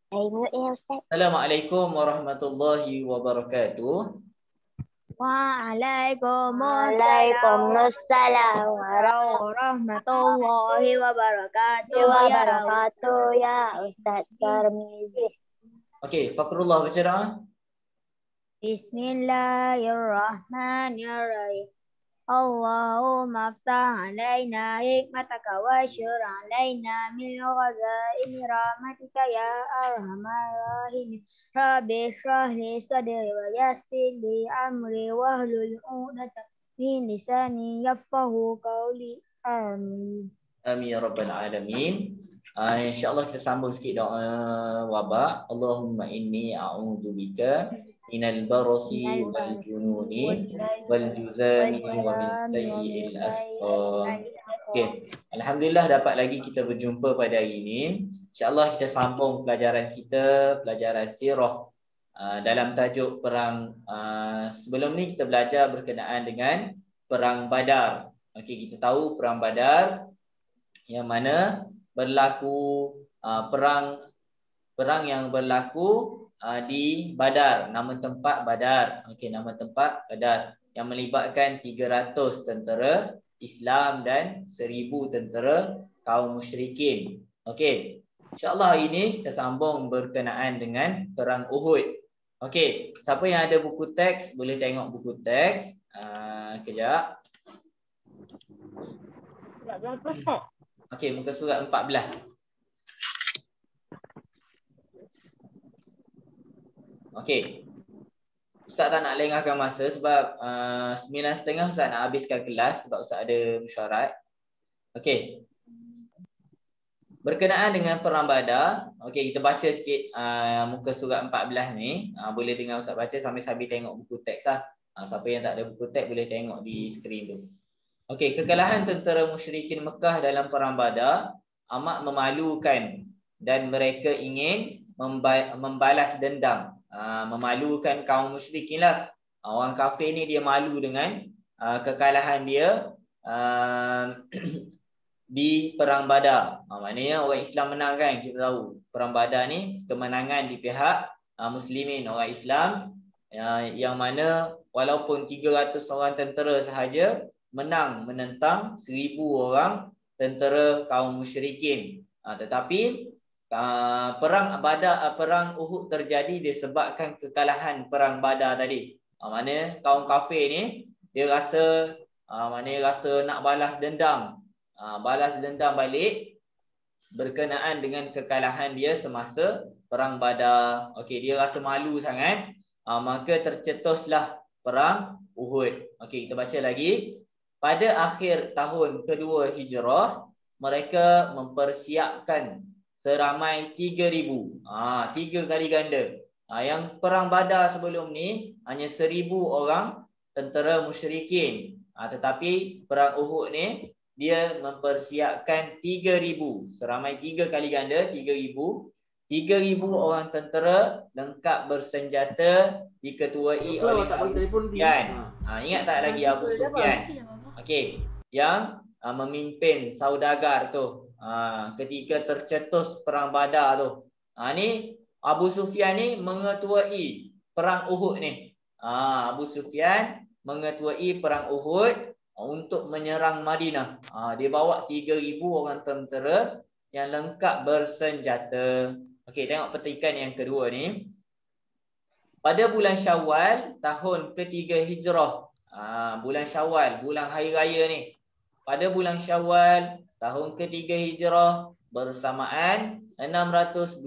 Assalamualaikum warahmatullahi wabarakatuh. Waalaikumsalam warahmatullahi wabarakatuh ya Ustaz Tarmizi. Okey, Fakrullah baca doa. Bismillahirrahmanirrahim. Allahumma aftah alaina hikmataka wa syur alaina min ghazaini rahmatika ya arhamar rahimin. Rabbi shrah li sadri wa yassir li amri wahlul 'uqdatam min lisani yafqahu qawli. Amin. Amin ya rabbal alamin. InsyaAllah kita sambung sikit doa wabak. Allahumma inni a'udzubika minal barasi wal jununi wal juzami wa min sayyi'il asqam. Okey, alhamdulillah dapat lagi kita berjumpa pada hari ini. InsyaAllah kita sambung pelajaran kita, pelajaran sirah dalam tajuk perang. Sebelum ni kita belajar berkenaan dengan perang Badar. Okey, kita tahu perang Badar yang mana berlaku perang yang berlaku di Badar, nama tempat Badar. Okey, nama tempat Badar yang melibatkan 300 tentera Islam dan 1000 tentera kaum musyrikin. Okey, insya-Allah hari ini kita sambung berkenaan dengan perang Uhud. Okey, siapa yang ada buku teks boleh tengok buku teks. Kejap. Okey, muka surat 14. Okey. Ustaz tak nak lengahkan masa sebab 9.30 Ustaz nak habiskan kelas sebab Ustaz ada mesyuarat. Okey. Berkenaan dengan perang Badar, okey kita baca sikit muka surat 14 ni. Boleh dengar Ustaz baca sambil-sambil tengok buku teks lah. Siapa yang tak ada buku teks boleh tengok di skrin tu. Okey, kekalahan tentera musyrikin Mekah dalam perang Badar amat memalukan dan mereka ingin membalas dendam. Memalukan kaum musyrikin lah. Orang kafir ni dia malu dengan kekalahan dia di perang Badar. Maknanya orang Islam menang kan, kita tahu. Perang Badar ni kemenangan di pihak muslimin, orang Islam, yang mana walaupun 300 orang tentera sahaja menang menentang 1000 orang tentera kaum musyrikin. Tetapi perang Badar, perang Uhud terjadi disebabkan kekalahan perang Badar tadi. Maknanya kaum kafir ni dia rasa rasa nak balas dendam. Balas dendam balik berkenaan dengan kekalahan dia semasa perang Badar. Okey, dia rasa malu sangat, maka tercetuslah perang Uhud. Okey, kita baca lagi. Pada akhir tahun kedua Hijrah, mereka mempersiapkan seramai 3,000. 3 kali ganda. Yang perang Badar sebelum ni hanya 1000 orang tentera musyrikin. Tetapi perang Uhud ni dia mempersiapkan 3,000. Seramai 3 kali ganda, 3,000. 3,000 orang tentera lengkap bersenjata diketuai oleh Abu Sufyan. Ingat tak lagi Abu Sufyan? Okey, yang memimpin saudagar tu ketika tercetus perang Badar tu. Ni Abu Sufyan ni mengetuai perang Uhud ni. Abu Sufyan mengetuai perang Uhud untuk menyerang Madinah. Dia bawa 3,000 orang tentera yang lengkap bersenjata. Okey, tengok petikan yang kedua ni. Pada bulan Syawal tahun ketiga Hijrah. Bulan Syawal, bulan hari raya ni. Pada bulan Syawal tahun ketiga Hijrah bersamaan 625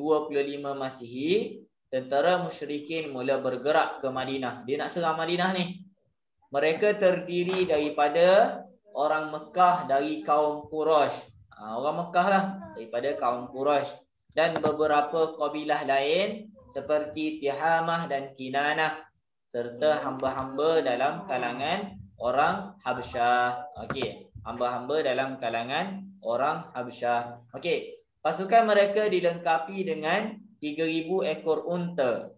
Masihi, tentera musyrikin mula bergerak ke Madinah. Dia nak serang Madinah ni. Mereka terdiri daripada orang Mekah dari kaum Quraisy. Orang Mekah lah daripada kaum Quraisy dan beberapa kabilah lain seperti Tihamah dan Kinanah serta hamba-hamba dalam kalangan orang Habsyah. Okey, hamba-hamba dalam kalangan orang Habsyah. Okey, pasukan mereka dilengkapi dengan 3,000 ekor unta.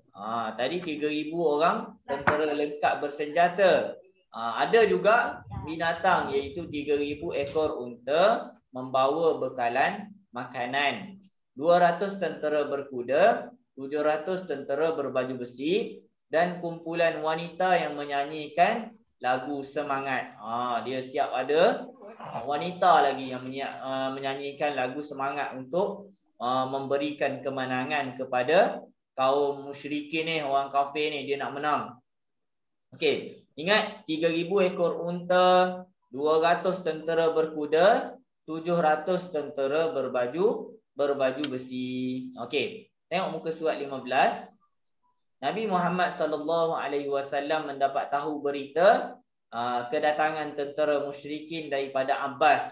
Tadi 3,000 orang tentera lengkap bersenjata. Ada juga binatang iaitu 3,000 ekor unta membawa bekalan makanan. 200 tentera berkuda, 700 tentera berbaju besi dan kumpulan wanita yang menyanyikan lagu semangat. Dia siap ada wanita lagi yang menyanyikan lagu semangat untuk memberikan kemenangan kepada kaum musyrikin ni, orang kafir ni, dia nak menang. Okey, ingat 3,000 ekor unta, 200 tentera berkuda, 700 tentera berbaju besi. Okey, tengok muka surat 15. Nabi Muhammad SAW mendapat tahu berita kedatangan tentera musyrikin daripada Abbas.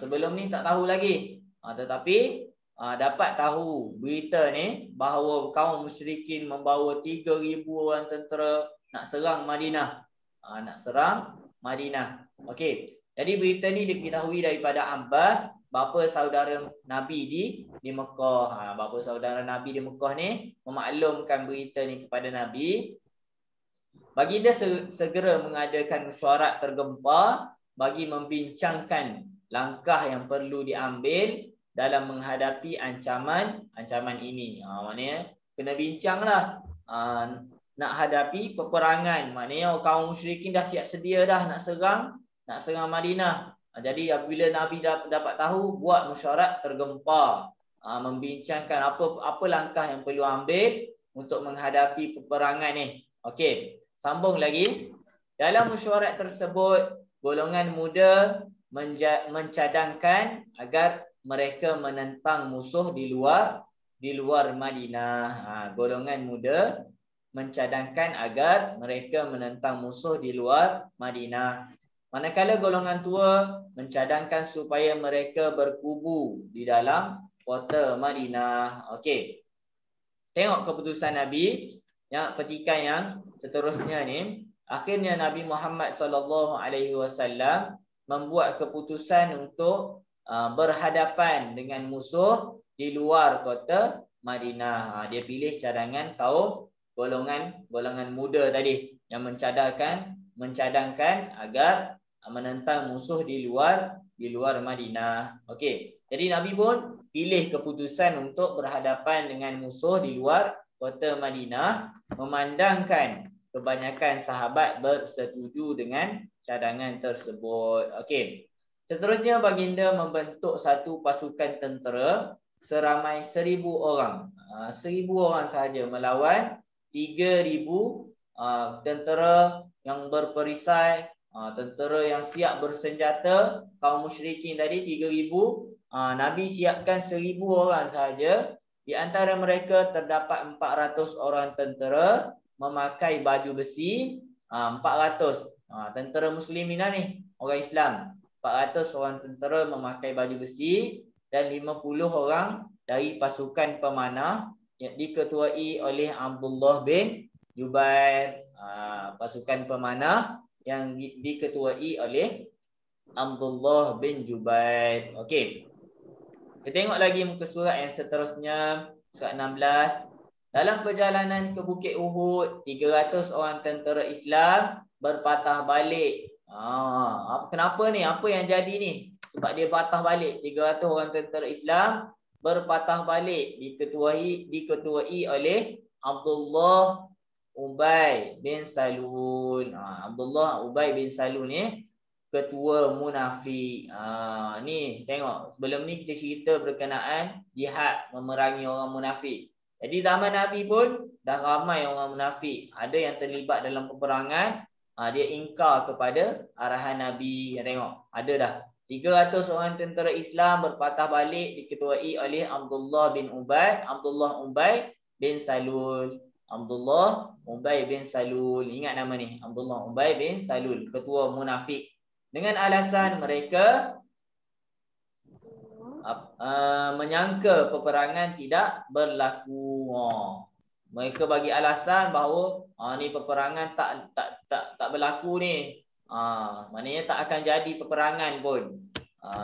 Sebelum ni tak tahu lagi. Tetapi dapat tahu berita ni bahawa kaum musyrikin membawa 3,000 orang tentera nak serang Madinah. Okey. Jadi berita ni diketahui daripada Abbas, bapa saudara Nabi di Mekah. Bapa saudara Nabi di Mekah ni memaklumkan berita ni kepada Nabi. Baginda segera mengadakan mesyuarat tergempar bagi membincangkan langkah yang perlu diambil dalam menghadapi ancaman ini. Maknanya kena bincanglah nak hadapi peperangan. Maknanya kaum musyrikin dah siap sedia dah nak serang Madinah. Jadi apabila Nabi dapat tahu, buat mesyuarat tergempar, membincangkan apa langkah yang perlu ambil untuk menghadapi peperangan ni. Okey, sambung lagi. Dalam mesyuarat tersebut, golongan muda mencadangkan agar mereka menentang musuh di luar Madinah. Golongan muda mencadangkan agar mereka menentang musuh di luar Madinah. Manakala golongan tua mencadangkan supaya mereka berkubu di dalam kota Madinah. Okey. Tengok keputusan Nabi yang petikan yang seterusnya ni. Akhirnya Nabi Muhammad SAW membuat keputusan untuk berhadapan dengan musuh di luar kota Madinah. Dia pilih cadangan kaum golongan muda tadi yang mencadangkan agar menentang musuh di luar Madinah. Okey. Jadi Nabi pun pilih keputusan untuk berhadapan dengan musuh di luar kota Madinah, memandangkan kebanyakan sahabat bersetuju dengan cadangan tersebut. Okey. Seterusnya baginda membentuk satu pasukan tentera seramai 1,000 orang. 1,000 orang sahaja melawan 3,000 tentera yang berperisai, tentera yang siap bersenjata. Kaum musyrikin tadi 3,000, Nabi siapkan 1,000 orang sahaja. Di antara mereka terdapat 400 orang tentera memakai baju besi. 400 tentera muslimin ni, orang Islam. 400 orang tentera memakai baju besi dan 50 orang dari pasukan pemanah yang diketuai oleh Abdullah bin Jubair. Pasukan pemanah yang diketuai oleh Abdullah bin Jubair. Okey. Kita tengok lagi muka surat yang seterusnya, surat 16. Dalam perjalanan ke Bukit Uhud, 300 orang tentera Islam berpatah balik. Kenapa ni? Apa yang jadi ni? Sebab dia patah balik. 300 orang tentera Islam berpatah balik, diketuai oleh Abdullah Ubay bin Salul. Abdullah Ubay bin Salul ni ketua munafik. Ni tengok, sebelum ni kita cerita berkenaan jihad memerangi orang munafik. Jadi zaman Nabi pun dah ramai orang munafik. Ada yang terlibat dalam peperangan, dia ingkar kepada arahan Nabi. Tengok, ada dah 300 orang tentera Islam berpatah balik, diketuai oleh Abdullah Ubay bin Salul. Abdullah Ubay bin Salul. Ingat nama ni, Abdullah Ubay bin Salul, ketua munafik. Dengan alasan mereka menyangka peperangan tidak berlaku. Mereka bagi alasan bahawa ni peperangan tak berlaku ni. Maknanya tak akan jadi peperangan pun.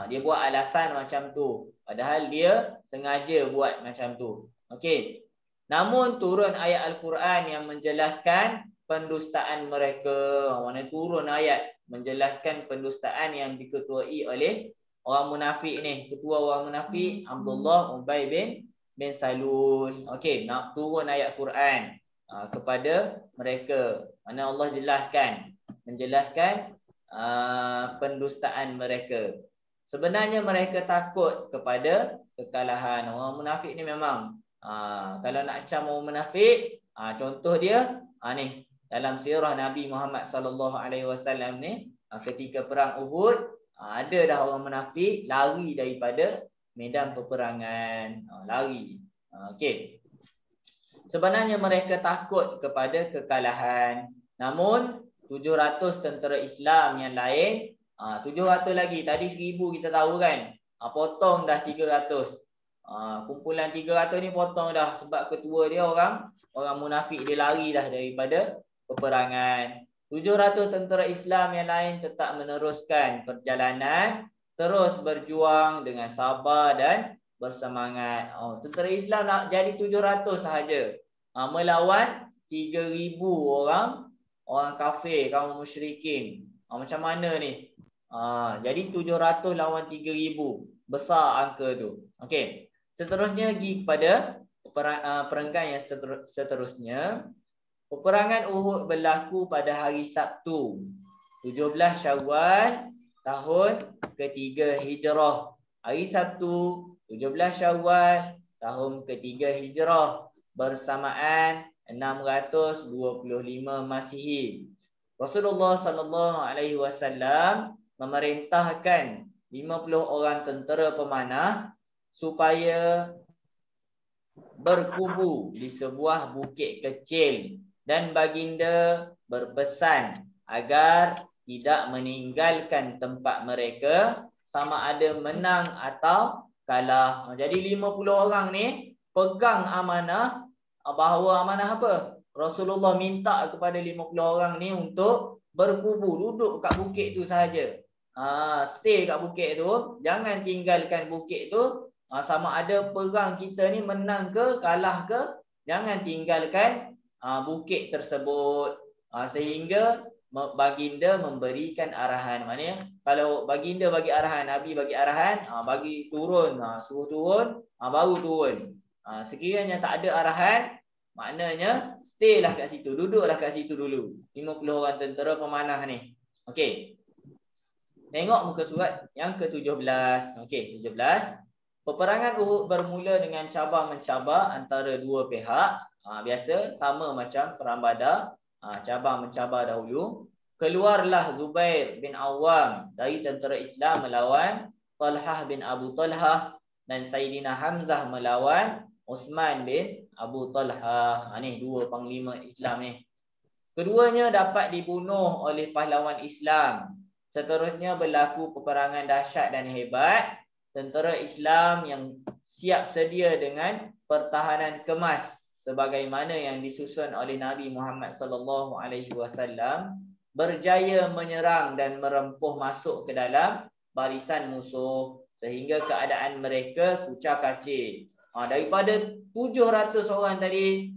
Dia buat alasan macam tu, padahal dia sengaja buat macam tu. Okey. Namun turun ayat Al-Quran yang menjelaskan pendustaan mereka. Mana turun ayat menjelaskan pendustaan yang diketuai oleh orang munafik ni. Ketua orang munafik Abdullah Ubay bin Salul. Okey, nak turun ayat Quran kepada mereka. Mana Allah menjelaskan pendustaan mereka. Sebenarnya mereka takut kepada kekalahan. Orang munafik ni memang kalau nak cam orang munafik, contoh dia ni dalam sirah Nabi Muhammad sallallahu alaihi wasallam ni, ketika perang Uhud, ada dah orang munafik lari daripada medan peperangan, lari. Okey. Sebenarnya mereka takut kepada kekalahan. Namun 700 tentera Islam yang lain, 700 lagi, tadi 1000 kita tahu kan, potong dah 300. Kumpulan 300 ni potong dah sebab ketua dia orang munafik, dia lari dah daripada peperangan. 700 tentera Islam yang lain tetap meneruskan perjalanan, terus berjuang dengan sabar dan bersemangat. Tentera Islam nak jadi 700 sahaja, melawan 3000 orang kafir, kaum musyrikin. Macam mana ni? Jadi 700 lawan 3000, besar angka tu. Okey. Seterusnya pergi kepada perenggan yang seterusnya. Peperangan Uhud berlaku pada hari Sabtu 17 Syawal tahun ketiga Hijrah. Hari Sabtu 17 Syawal tahun ketiga Hijrah bersamaan 625 Masihi. Rasulullah sallallahu alaihi wasallam memerintahkan 50 orang tentera pemanah supaya berkubu di sebuah bukit kecil, dan baginda berpesan agar tidak meninggalkan tempat mereka sama ada menang atau kalah. Jadi 50 orang ni pegang amanah, bahawa amanah apa? Rasulullah minta kepada 50 orang ni untuk berkubu, duduk kat bukit tu sahaja. Stay kat bukit tu, jangan tinggalkan bukit tu. Sama ada perang kita ni menang ke kalah ke, jangan tinggalkan bukit tersebut. Sehingga baginda memberikan arahan. Maknanya kalau baginda bagi arahan, Nabi bagi arahan, bagi turun, suruh turun, baru turun. Sekiranya tak ada arahan, maknanya stay lah kat situ, duduklah kat situ dulu. 50 orang tentera pemanah ni. Okey. Tengok muka surat yang ke-17. Okey, 17. Peperangan Uhud bermula dengan cabar-mencabar antara dua pihak. Biasa, sama macam perang Badar. Cabar-mencabar dahulu. Keluarlah Zubair bin Awam dari tentera Islam melawan Talhah bin Abu Talhah, dan Sayyidina Hamzah melawan Uthman bin Abu Talhah. Ni dua panglima Islam ni. Keduanya dapat dibunuh oleh pahlawan Islam. Seterusnya berlaku peperangan dahsyat dan hebat. Tentera Islam yang siap sedia dengan pertahanan kemas sebagaimana yang disusun oleh Nabi Muhammad sallallahu alaihi wasallam berjaya menyerang dan merempuh masuk ke dalam barisan musuh sehingga keadaan mereka kucak-kacir. Daripada 700 orang tadi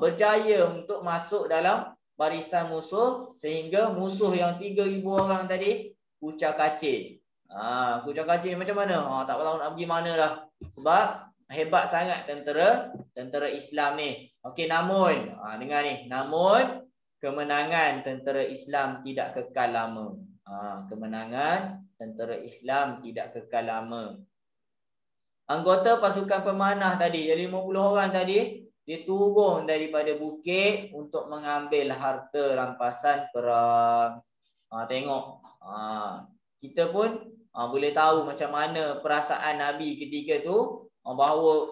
berjaya untuk masuk dalam barisan musuh sehingga musuh yang 3000 orang tadi kucak-kacir. Kucak-kacir macam mana? Tak tahu nak pergi mana dah. Sebab hebat sangat tentera Islam ni. Okey, namun dengar ni, namun kemenangan tentera Islam tidak kekal lama. Kemenangan tentera Islam tidak kekal lama. Anggota pasukan pemanah tadi, jadi 50 orang tadi, dia turun daripada bukit untuk mengambil harta rampasan perang. Tengok. Kita pun boleh tahu macam mana perasaan Nabi ketika tu, bahawa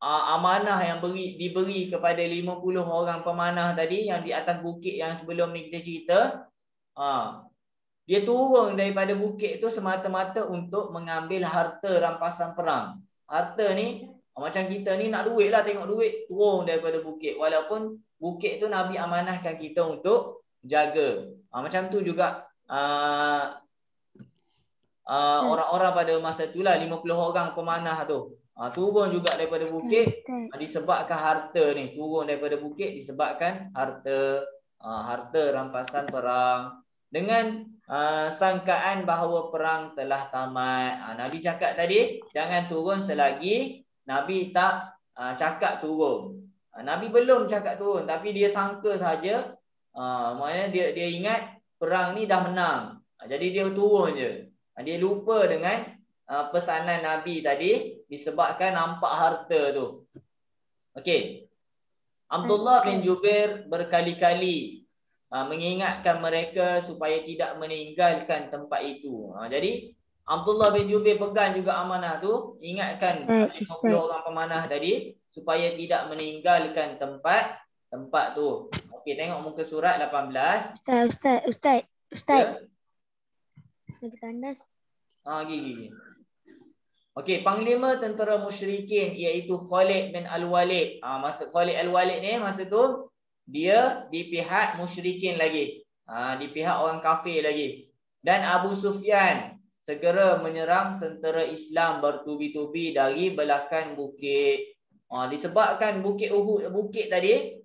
amanah yang diberi kepada 50 orang pemanah tadi yang di atas bukit yang sebelum ni kita cerita, dia turun daripada bukit tu semata-mata untuk mengambil harta rampasan perang. Harta ni macam kita ni nak duit lah, tengok duit turun daripada bukit, walaupun bukit tu Nabi amanahkan kita untuk jaga. Macam tu juga orang-orang pada masa itulah 50 orang pemanah tu turun juga daripada bukit disebabkan harta ni, turun daripada bukit disebabkan harta rampasan perang. dengan sangkaan bahawa perang telah tamat. Nabi cakap tadi jangan turun selagi Nabi tak cakap turun. Nabi belum cakap turun tapi dia sangka saja, maknanya dia ingat perang ni dah menang. Jadi dia turun je. Dia lupa dengan pesanan Nabi tadi disebabkan nampak harta tu. Okey. Abdullah bin Jubair berkali-kali mengingatkan mereka supaya tidak meninggalkan tempat itu. Jadi Abdullah bin Jubair pegang juga amanah tu, ingatkan 50 orang pemanah tadi supaya tidak meninggalkan tempat tu. Okey, tengok muka surat 18. Ustaz. Ya? Lagi tandas. Gigi. Okey, panglima tentera musyrikin iaitu Khalid bin Al-Walid. Masa Khalid Al-Walid ni masa tu dia di pihak musyrikin lagi. Di pihak orang kafir lagi. Dan Abu Sufyan segera menyerang tentera Islam bertubi-tubi dari belakang bukit. Disebabkan bukit Uhud, bukit tadi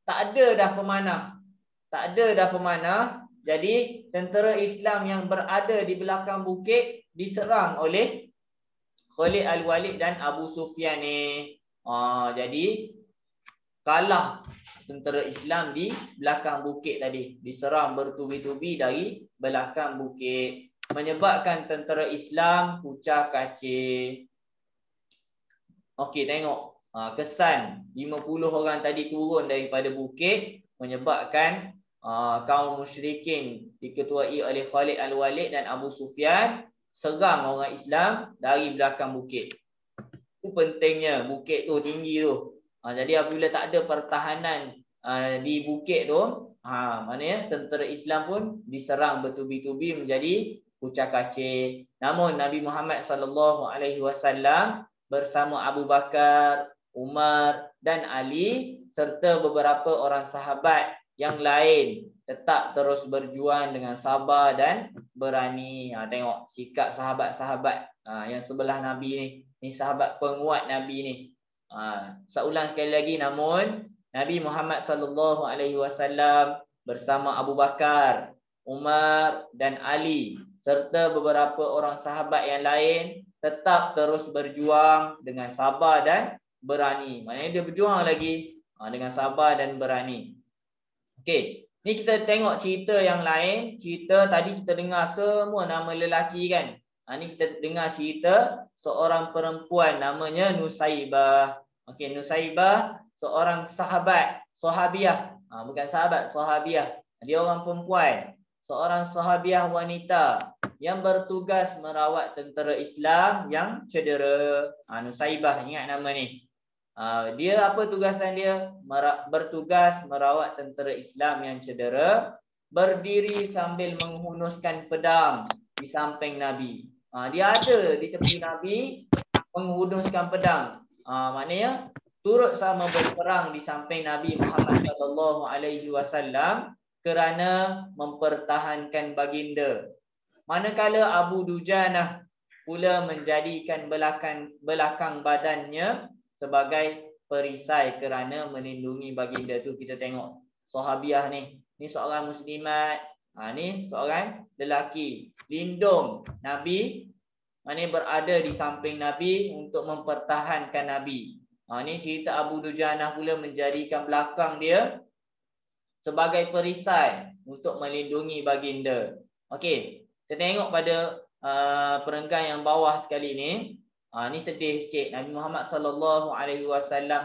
tak ada dah pemanah. Jadi tentera Islam yang berada di belakang bukit diserang oleh Khalid Al-Walid dan Abu Sufyan ni. Jadi kalah tentera Islam di belakang bukit tadi. Diserang bertubi-tubi dari belakang bukit. Menyebabkan tentera Islam pucah kacir. Okey, tengok. Kesan 50 orang tadi turun daripada bukit. Menyebabkan kaum musyrikin diketuai oleh Khalid Al-Walid dan Abu Sufyan serang orang Islam dari belakang bukit. Itu pentingnya bukit tu tinggi tu. Jadi apabila tak ada pertahanan di bukit tu, maknanya tentera Islam pun diserang bertubi-tubi menjadi pucah kacir. Namun Nabi Muhammad SAW bersama Abu Bakar, Umar dan Ali serta beberapa orang sahabat yang lain tetap terus berjuang dengan sabar dan berani. Tengok sikap sahabat-sahabat yang sebelah Nabi ni. Ni sahabat penguat Nabi ni. Saya ulang sekali lagi, namun Nabi Muhammad SAW bersama Abu Bakar, Umar dan Ali serta beberapa orang sahabat yang lain tetap terus berjuang dengan sabar dan berani. Maknanya dia berjuang lagi dengan sabar dan berani. Okey, ni kita tengok cerita yang lain. Cerita tadi kita dengar semua nama lelaki kan. Ni kita dengar cerita seorang perempuan namanya Nusaibah. Okey, Nusaibah seorang sahabiah. Bukan sahabat, sahabiah. Dia orang perempuan. Seorang sahabiah wanita yang bertugas merawat tentera Islam yang cedera. Nusaibah, ingat nama ni. Dia apa tugasan dia? Bertugas merawat tentera Islam yang cedera, berdiri sambil menghunuskan pedang di samping Nabi. Dia ada di tepi Nabi menghunuskan pedang. Maknanya turut sama berperang di samping Nabi Muhammad SAW kerana mempertahankan baginda. Manakala Abu Dujanah pula menjadikan belakang badannya sebagai perisai kerana melindungi baginda tu. Kita tengok sahabiah ni. Ni seorang muslimat. Ni seorang lelaki. Lindung Nabi. Ni berada di samping Nabi untuk mempertahankan Nabi. Ni cerita Abu Dujanah pula menjadikan belakang dia sebagai perisai untuk melindungi baginda. Okey, kita tengok pada perenggan yang bawah sekali ni. Ni sedih sikit. Nabi Muhammad SAW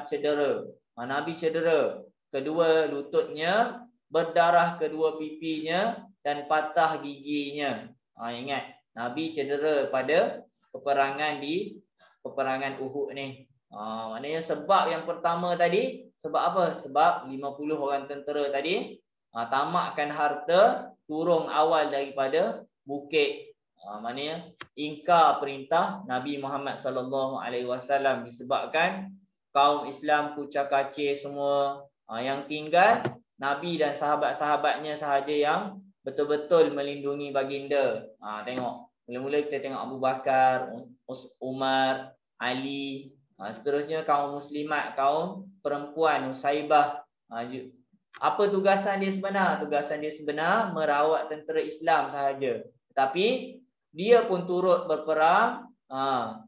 cedera. Nabi cedera. Kedua lututnya, berdarah kedua pipinya dan patah giginya. Ingat, Nabi cedera pada peperangan Uhud ni. Maknanya sebab yang pertama tadi, sebab apa? Sebab 50 orang tentera tadi tamakkan harta, turun awal daripada bukit. Maknanya ingkar perintah Nabi Muhammad SAW disebabkan kaum Islam pucah kacir semua. Yang tinggal Nabi dan sahabat-sahabatnya sahaja yang betul-betul melindungi baginda. Tengok, mula-mula kita tengok Abu Bakar, Umar, Ali, seterusnya kaum muslimat, kaum perempuan, Nusaibah Apa tugasan dia sebenar? Tugasan dia sebenar merawat tentera Islam sahaja. Tetapi dia pun turut berperang,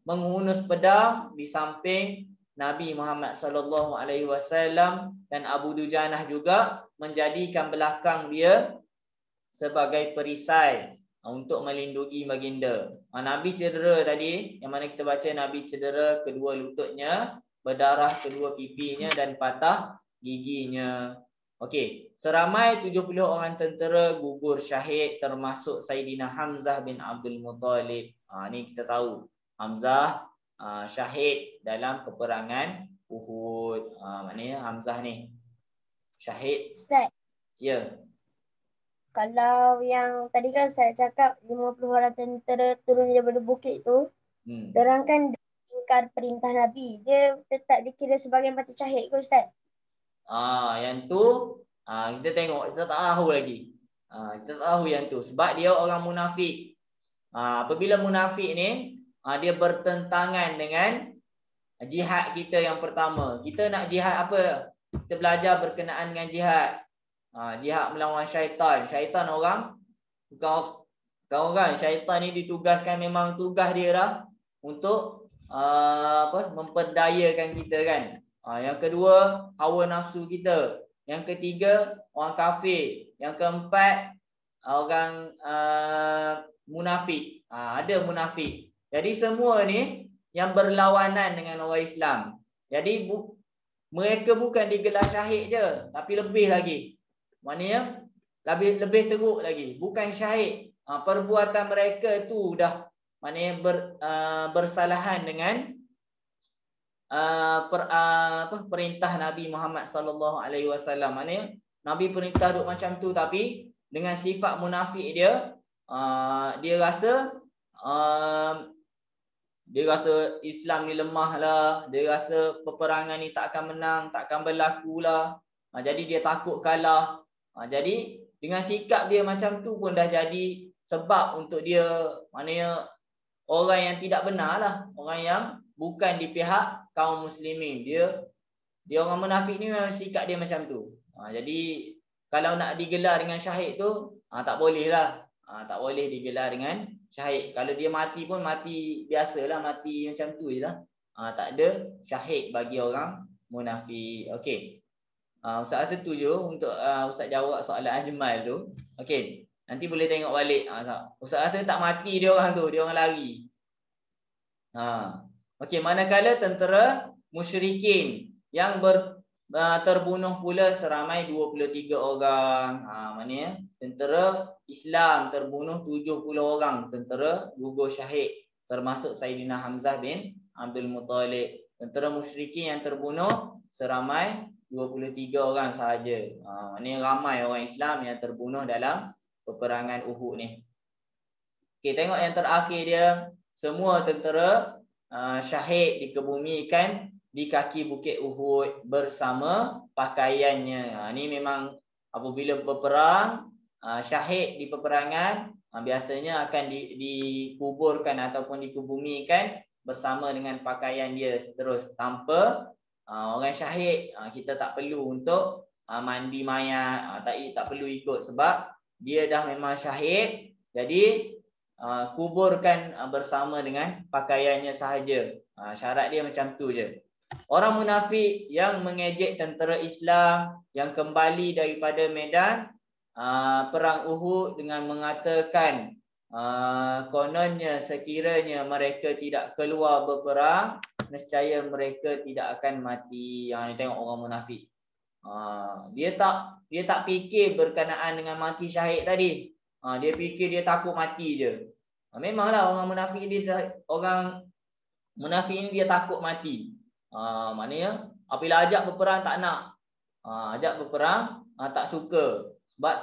menghunus pedang di samping Nabi Muhammad SAW dan Abu Dujanah juga menjadikan belakang dia sebagai perisai untuk melindungi baginda. Nabi cedera tadi, yang mana kita baca Nabi cedera kedua lututnya, berdarah kedua pipinya dan patah giginya. Okey, seramai 70 orang tentera gugur syahid termasuk Saidina Hamzah bin Abdul Muttalib. Ni kita tahu Hamzah syahid dalam peperangan Uhud. Maknanya Hamzah ni syahid. Ustaz, Ya. kalau yang tadi kan Ustaz cakap 50 orang tentera turun daripada bukit tu, dorang kan ingkar perintah Nabi. Dia tetap dikira sebagai mati syahid ke Ustaz? Yang tu kita tengok, kita tak tahu lagi. Kita tak tahu yang tu sebab dia orang munafik. Apabila munafik ni dia bertentangan dengan jihad kita yang pertama. Kita nak jihad apa? Kita belajar berkenaan dengan jihad. Jihad melawan syaitan. Syaitan orang bukan orang. Syaitan ni ditugaskan, memang tugas dia lah untuk memperdayakan kita kan. Yang kedua, hawa nafsu kita. Yang ketiga, orang kafir. Yang keempat, orang munafik. Ada munafik. Jadi semua ni yang berlawanan dengan orang Islam. Jadi mereka bukan digelar syahid je, tapi lebih lagi. Maknanya lebih teruk lagi. Bukan syahid. Perbuatan mereka tu dah maknanya bersalahan dengan perintah Nabi Muhammad SAW. Maknanya Nabi perintah duk macam tu, tapi dengan sifat munafik dia, dia rasa Islam ni lemah lah, dia rasa peperangan ni tak akan menang, tak akan berlaku lah. Jadi dia takut kalah. Jadi dengan sikap dia macam tu pun dah jadi sebab untuk dia, maknanya orang yang tidak benar lah, orang yang bukan di pihak kaum muslimin. Dia orang munafik ni memang sikap dia macam tu. Jadi kalau nak digelar dengan syahid tu tak boleh lah. Tak boleh digelar dengan syahid. Kalau dia mati pun mati biasalah, mati macam tu je lah. Tak ada syahid bagi orang munafik. Okey. Ustaz setuju untuk Ustaz jawab soalan Ajmal tu. Okey. Nanti boleh tengok balik. Ustaz rasa tak mati dia orang tu, dia orang lari. Okey, manakala tentera musyrikin yang terbunuh pula seramai 23 orang. Maknanya tentera Islam terbunuh 70 orang, tentera gugur syahid termasuk Saidina Hamzah bin Abdul Muttalib. Tentera musyrikin yang terbunuh seramai 23 orang sahaja. Maknanya ramai orang Islam yang terbunuh dalam peperangan Uhud ni. Okey, tengok yang terakhir dia, semua tentera syahid dikebumikan di kaki bukit Uhud bersama pakaiannya. Ini memang apabila berperang, syahid di peperangan biasanya akan dikuburkan ataupun dikebumikan bersama dengan pakaian dia terus. Tanpa orang syahid, kita tak perlu untuk mandi mayat, tak perlu ikut sebab dia dah memang syahid. Jadi kuburkan bersama dengan pakaiannya sahaja. Syarat dia macam tu je. Orang munafik yang mengejek tentera Islam yang kembali daripada medan perang Uhud dengan mengatakan kononnya sekiranya mereka tidak keluar berperang, nescaya mereka tidak akan mati. Ni tengok orang munafik. Dia tak fikir berkenaan dengan mati syahid tadi. Dia fikir dia takut mati je. Memanglah orang munafik ni dia takut mati. Maknanya apabila ajak berperang tak nak. Ajak berperang tak suka sebab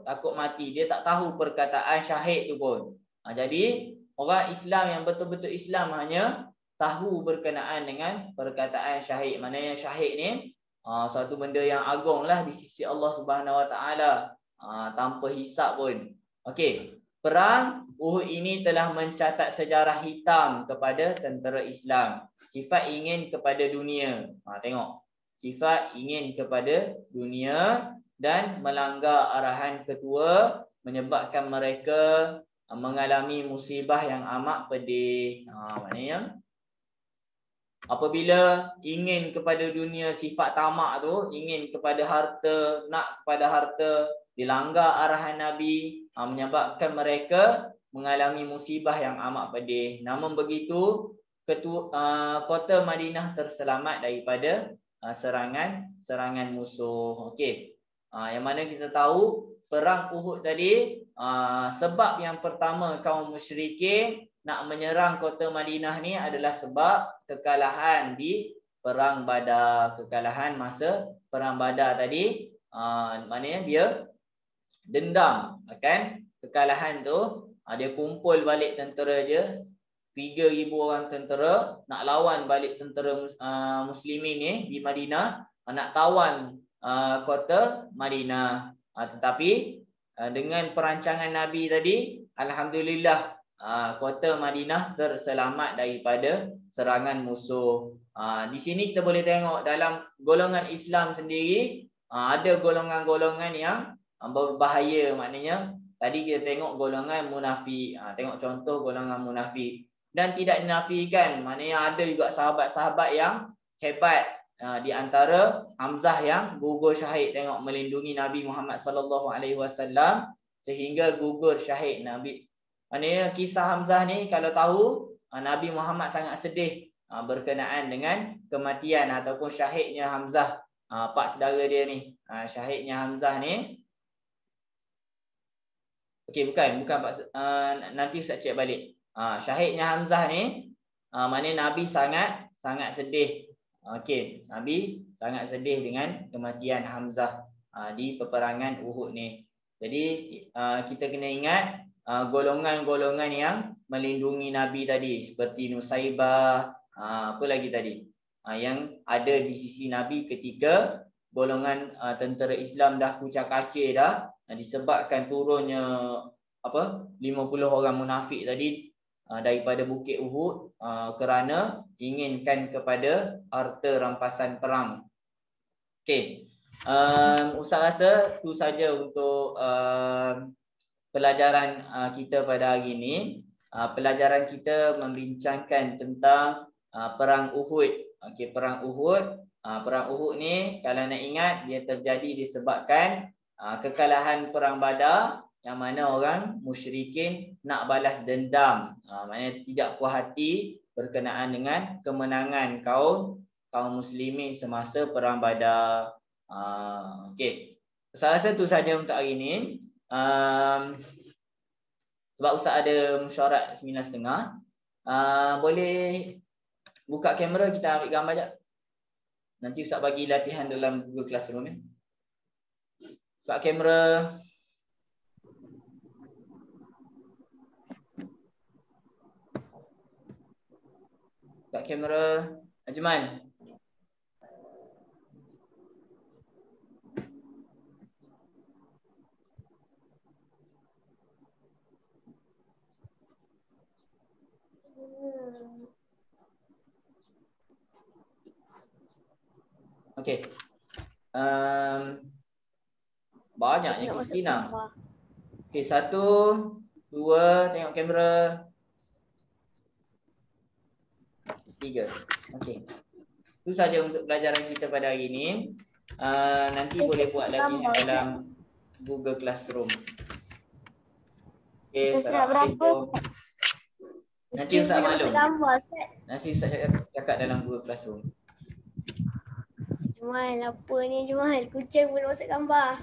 takut mati. Dia tak tahu perkataan syahid tu pun. Jadi orang Islam yang betul-betul Islam hanya tahu berkenaan dengan perkataan syahid. Maknanya syahid ni suatu benda yang agung lah di sisi Allah Subhanahu Wa Taala, tanpa hisap pun. Okey, perang Uhud ini telah mencatat sejarah hitam kepada tentera Islam. Sifat ingin kepada dunia. Tengok, sifat ingin kepada dunia dan melanggar arahan ketua menyebabkan mereka mengalami musibah yang amat pedih. Maknanya apabila ingin kepada dunia, sifat tamak tu, ingin kepada harta, nak kepada harta, dilanggar arahan Nabi, menyebabkan mereka mengalami musibah yang amat pedih. Namun begitu, kota Madinah terselamat daripada serangan musuh. Okey. Yang mana kita tahu perang Uhud tadi, sebab yang pertama kaum musyrikin nak menyerang kota Madinah ni adalah sebab kekalahan di perang Badar. Kekalahan masa perang Badar tadi, maknanya dia dendam akan kekalahan tu. Dia kumpul balik tentera je, 3,000 orang tentera nak lawan balik tentera muslimin ni di Madinah, nak tawan kota Madinah. Tetapi dengan perancangan Nabi tadi, alhamdulillah kota Madinah terselamat daripada serangan musuh. Di sini kita boleh tengok dalam golongan Islam sendiri, ada golongan-golongan yang berbahaya. Maknanya tadi kita tengok golongan munafik. Tengok contoh golongan munafik. Dan tidak dinafikan, maknanya ada juga sahabat-sahabat yang hebat. Di antara Hamzah yang gugur syahid, tengok melindungi Nabi Muhammad SAW sehingga gugur syahid Nabi. Maknanya kisah Hamzah ni kalau tahu, Nabi Muhammad sangat sedih berkenaan dengan kematian ataupun syahidnya Hamzah, pak saudara dia ni. Syahidnya Hamzah ni, okey, bukan pak, nanti Ustaz cek balik. Syahidnya Hamzah ni, maknanya Nabi sangat sedih. Okey, Nabi sangat sedih dengan kematian Hamzah di peperangan Uhud ni. Jadi kita kena ingat golongan-golongan yang melindungi Nabi tadi, seperti Nusaibah, apa lagi tadi, yang ada di sisi Nabi ketika golongan tentera Islam dah kucak-kacir dah, disebabkan turunnya 50 orang munafik tadi daripada Bukit Uhud kerana inginkan kepada harta rampasan perang. Okey, Ustaz rasa itu saja untuk pelajaran kita pada hari ini. Pelajaran kita membincangkan tentang perang Uhud. Okey, perang Uhud. Perang Uhud ni kalau nak ingat, dia terjadi disebabkan kekalahan perang Badar, yang mana orang musyrikin nak balas dendam. Maknanya tidak puas hati berkenaan dengan kemenangan kaum muslimin semasa perang Badar. Okey, saya rasa itu saja untuk hari ini. Sebab Ustaz ada mesyuarat 9.30, boleh buka kamera, kita ambil gambar sekejap. Nanti Ustaz bagi latihan dalam Google Classroom ya. Buka kamera. Buka kamera. Ajman. Okey. Banyaknya Kristina. Okey, 1, 2, tengok kamera. 3. Okey. Itu saja untuk pelajaran kita pada hari ini. Nanti boleh buat lagi dalam Google Classroom. Okey, Assalamualaikum. Nanti Ustaz maklum. Nanti Ustaz cakap dalam Google Classroom. Jumal, apa ni Jumal? Kucing pun masuk gambar.